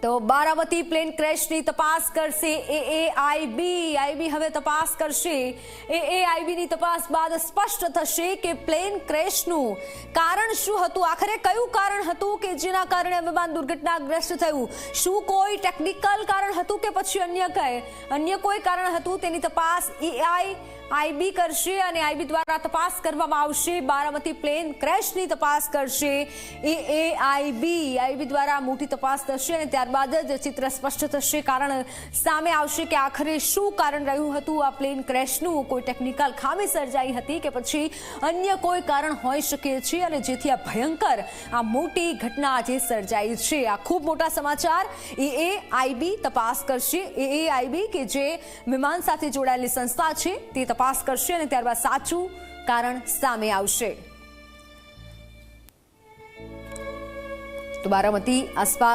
તો બારામતી પ્લેન ક્રેશની તપાસ કરશે એએઆઈબી હવે તપાસ કરશે। એએઆઈબીની તપાસ બાદ સ્પષ્ટ થશે કે પ્લેન ક્રેશનું કારણ શું હતું, આખરે કયું કારણ હતું કે જેના કારણે વિમાન દુર્ઘટનાગ્રસ્ત થયું। શું કોઈ ટેકનિકલ કારણ હતું કે પછી અન્ય કોઈ કારણ હતું, તેની તપાસ એઆઈબી કરશે અને આઈબી દ્વારા તપાસ કરવામાં આવશે। બારામતી પ્લેન ક્રેશની તપાસ કરશે એએઆઈબી દ્વારા મોટી તપાસ થશે અને ત્યારબાદ જ ચિત્ર સ્પષ્ટ થશે, કારણ સામે આવશે કે આખરે શું કારણ રહ્યું હતું આ પ્લેન ક્રેશનું। કોઈ ટેકનિકલ ખામી સર્જાઈ હતી કે પછી અન્ય કોઈ કારણ હોઈ શકે છે અને જેથી આ ભયંકર આ મોટી ઘટના આજે સર્જાઈ છે। આ ખૂબ મોટા સમાચાર। એએઆઈબી તપાસ કરશે। એએઆઈબી કે જે વિમાન સાથે જોડાયેલી સંસ્થા છે તે તપાસ કરશે અને ત્યારબાદ સાચું કારણ સામે આવશે। તો બારામતી આસપાસ